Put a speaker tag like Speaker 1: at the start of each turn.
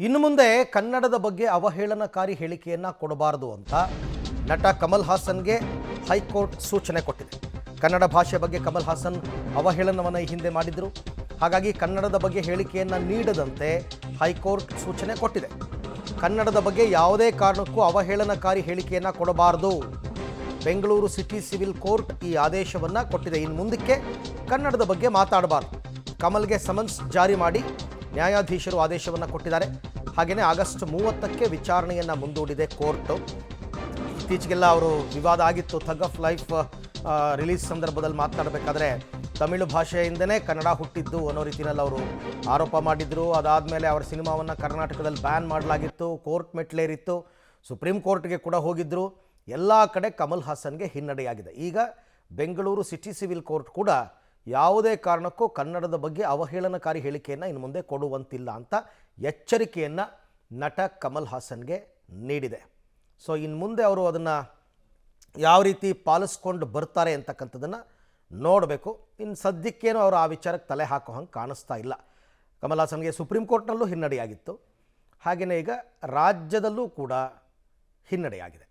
Speaker 1: ಇನ್ನು ಮುಂದೆ ಕನ್ನಡದ ಬಗ್ಗೆ ಅವಹೇಳನಕಾರಿ ಹೇಳಿಕೆಯನ್ನು ಕೊಡಬಾರದು ಅಂತ ನಟ ಕಮಲ್ ಹಾಸನ್ಗೆ ಹೈಕೋರ್ಟ್ ಸೂಚನೆ ಕೊಟ್ಟಿದೆ. ಕನ್ನಡ ಭಾಷೆ ಬಗ್ಗೆ ಕಮಲ್ ಹಾಸನ್ ಅವಹೇಳನವನ್ನು ಈ ಹಿಂದೆ ಮಾಡಿದ್ರು. ಹಾಗಾಗಿ ಕನ್ನಡದ ಬಗ್ಗೆ ಹೇಳಿಕೆಯನ್ನು ನೀಡದಂತೆ ಹೈಕೋರ್ಟ್ ಸೂಚನೆ ಕೊಟ್ಟಿದೆ. ಕನ್ನಡದ ಬಗ್ಗೆ ಯಾವುದೇ ಕಾರಣಕ್ಕೂ ಅವಹೇಳನಕಾರಿ ಹೇಳಿಕೆಯನ್ನು ಕೊಡಬಾರದು. ಬೆಂಗಳೂರು ಸಿಟಿ ಸಿವಿಲ್ ಕೋರ್ಟ್ ಈ ಆದೇಶವನ್ನು ಕೊಟ್ಟಿದೆ. ಇನ್ನು ಮುಂದಕ್ಕೆ ಕನ್ನಡದ ಬಗ್ಗೆ ಮಾತಾಡಬಾರದು. ಕಮಲ್ಗೆ ಸಮನ್ಸ್ ಜಾರಿ ಮಾಡಿ ನ್ಯಾಯಾಧೀಶರು ಆದೇಶವನ್ನು ಕೊಟ್ಟಿದ್ದಾರೆ. ಹಾಗೆಯೇ ಆಗಸ್ಟ್ 30ಕ್ಕೆ ವಿಚಾರಣೆಯನ್ನು ಮುಂದೂಡಿದೆ ಕೋರ್ಟು. ಇತ್ತೀಚೆಗೆಲ್ಲ ಅವರು ವಿವಾದ ಆಗಿತ್ತು. ಥಗ್ ಆಫ್ ಲೈಫ್ ರಿಲೀಸ್ ಸಂದರ್ಭದಲ್ಲಿ ಮಾತನಾಡಬೇಕಾದ್ರೆ ತಮಿಳು ಭಾಷೆಯಿಂದನೇ ಕನ್ನಡ ಹುಟ್ಟಿದ್ದು ಅನ್ನೋ ರೀತಿಯಲ್ಲಿ ಅವರು ಆರೋಪ ಮಾಡಿದರು. ಅದಾದಮೇಲೆ ಅವರ ಸಿನಿಮಾವನ್ನು ಕರ್ನಾಟಕದಲ್ಲಿ ಬ್ಯಾನ್ ಮಾಡಲಾಗಿತ್ತು. ಕೋರ್ಟ್ ಮೆಟ್ಲೇರಿತ್ತು. ಸುಪ್ರೀಂ ಕೋರ್ಟ್ಗೆ ಕೂಡ ಹೋಗಿದ್ದರು. ಎಲ್ಲ ಕಡೆ ಕಮಲ್ ಹಾಸನ್ಗೆ ಹಿನ್ನಡೆಯಾಗಿದೆ. ಈಗ ಬೆಂಗಳೂರು ಸಿಟಿ ಸಿವಿಲ್ ಕೋರ್ಟ್ ಕೂಡ ಯಾವುದೇ ಕಾರಣಕ್ಕೂ ಕನ್ನಡದ ಬಗ್ಗೆ ಅವಹೇಳನಕಾರಿ ಹೇಳಿಕೆಯನ್ನು ಇನ್ನು ಮುಂದೆ ಕೊಡುವಂತಿಲ್ಲ ಅಂತ ಎಚ್ಚರಿಕೆಯನ್ನು ನಟ ಕಮಲ್ ಹಾಸನ್ಗೆ ನೀಡಿದೆ. ಸೊ ಇನ್ನು ಮುಂದೆ ಅವರು ಅದನ್ನು ಯಾವ ರೀತಿ ಪಾಲಿಸ್ಕೊಂಡು ಬರ್ತಾರೆ ಅಂತಕ್ಕಂಥದ್ದನ್ನು ನೋಡಬೇಕು. ಇನ್ನು ಸದ್ಯಕ್ಕೇನು ಅವರು ಆ ವಿಚಾರಕ್ಕೆ ತಲೆ ಹಾಕೋ ಹಂಗೆ ಕಾಣಿಸ್ತಾ ಇಲ್ಲ. ಕಮಲ್ ಹಾಸನ್ಗೆ ಸುಪ್ರೀಂ ಕೋರ್ಟ್ನಲ್ಲೂ ಹಿನ್ನಡೆಯಾಗಿತ್ತು. ಹಾಗೆಯೇ ಈಗ ರಾಜ್ಯದಲ್ಲೂ ಕೂಡ ಹಿನ್ನಡೆಯಾಗಿದೆ.